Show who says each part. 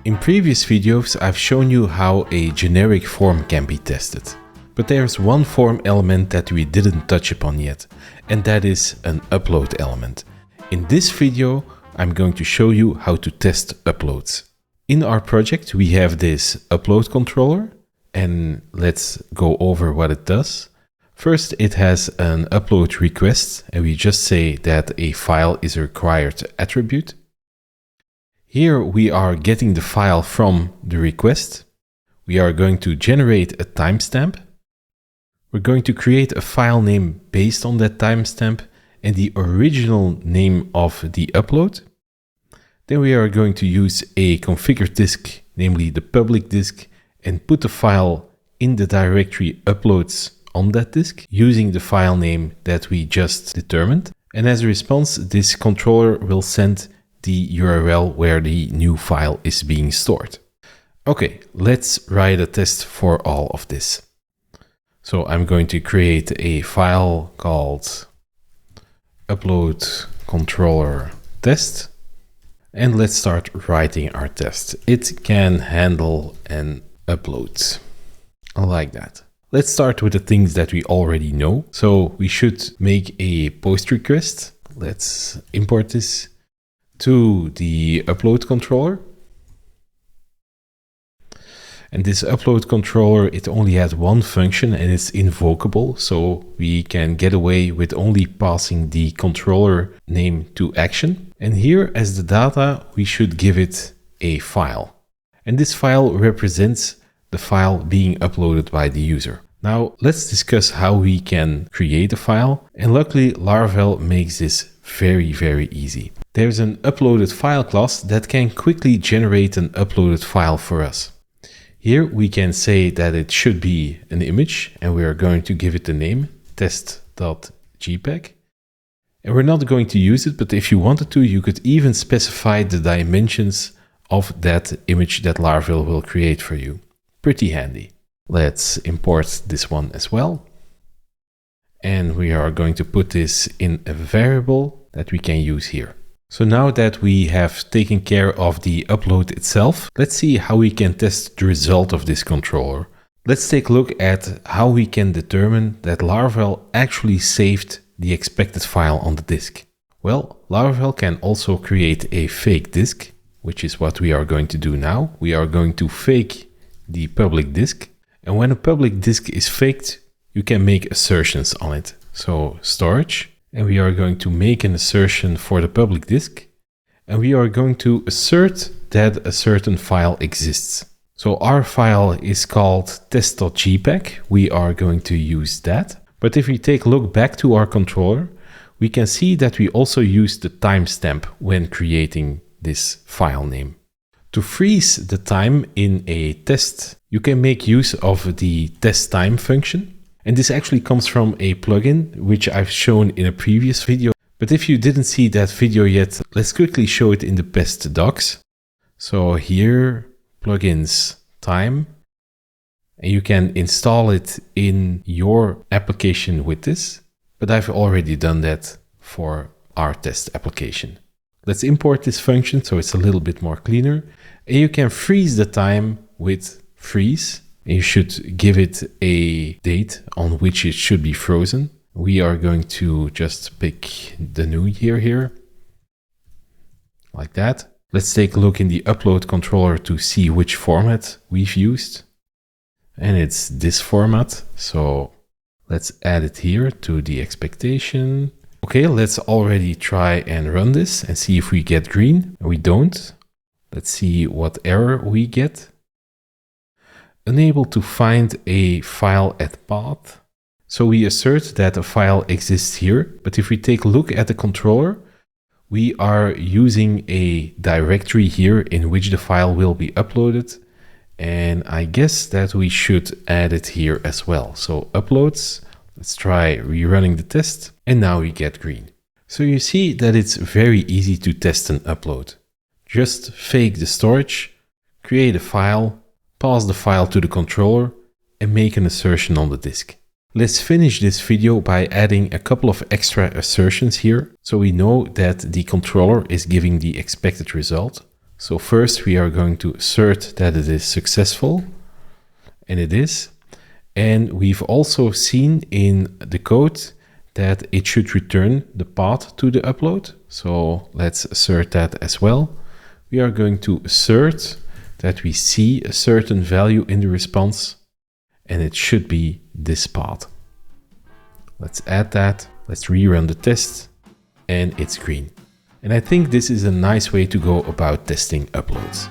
Speaker 1: In previous videos, I've shown you how a generic form can be tested. But there's one form element that we didn't touch upon yet, and that is an upload element. In this video, I'm going to show you how to test uploads. In our project, we have this upload controller, and let's go over what it does. First, it has an upload request, and we just say that a file is a required attribute. Here we are getting the file from the request. We are going to generate a timestamp. We're going to create a file name based on that timestamp and the original name of the upload. Then we are going to use a configured disk, namely the public disk, and put the file in the directory uploads on that disk using the file name that we just determined. And as a response, this controller will send the URL where the new file is being stored. Okay, let's write a test for all of this. So I'm going to create a file called upload controller test. And let's start writing our test. It can handle an upload. Like that. Let's start with the things that we already know. So we should make a post request. Let's import this to the upload controller. And this upload controller, it only has one function and it's invocable. So we can get away with only passing the controller name to action. And here as the data, we should give it a file. And this file represents the file being uploaded by the user. Now let's discuss how we can create a file. And luckily Laravel makes this very, very easy. There's an uploaded file class that can quickly generate an uploaded file for us. Here we can say that it should be an image and we are going to give it the name test.jpg. And we're not going to use it, but if you wanted to, you could even specify the dimensions of that image that Laravel will create for you. Pretty handy. Let's import this one as well. And we are going to put this in a variable that we can use here. So now that we have taken care of the upload itself, let's see how we can test the result of this controller. Let's take a look at how we can determine that Laravel actually saved the expected file on the disk. Well, Laravel can also create a fake disk, which is what we are going to do now. We are going to fake the public disk. And when a public disk is faked, you can make assertions on it. So storage. And we are going to make an assertion for the public disk. And we are going to assert that a certain file exists. So our file is called test.jpg. We are going to use that. But if we take a look back to our controller, we can see that we also use the timestamp when creating this file name. To freeze the time in a test, you can make use of the test time function. And this actually comes from a plugin, which I've shown in a previous video. But if you didn't see that video yet, let's quickly show it in the pest docs. So here, plugins time. And you can install it in your application with this. But I've already done that for our test application. Let's import this function so it's a little bit more cleaner. And you can freeze the time with freeze. You should give it a date on which it should be frozen. We are going to just pick the new year here, like that. Let's take a look in the upload controller to see which format we've used. And it's this format. So let's add it here to the expectation. Okay, let's already try and run this and see if we get green. We don't. Let's see what error we get. Unable to find a file at path. So we assert that a file exists here, but if we take a look at the controller, we are using a directory here in which the file will be uploaded. And I guess that we should add it here as well. So uploads, let's try rerunning the test, and now we get green. So you see that it's very easy to test an upload. Just fake the storage, create a file, pass the file to the controller, and make an assertion on the disk. Let's finish this video by adding a couple of extra assertions here, so we know that the controller is giving the expected result. So first we are going to assert that it is successful, and it is. And we've also seen in the code that it should return the path to the upload. So let's assert that as well. We are going to assert that we see a certain value in the response, and it should be this path. Let's add that. Let's rerun the test, and it's green. And I think this is a nice way to go about testing uploads.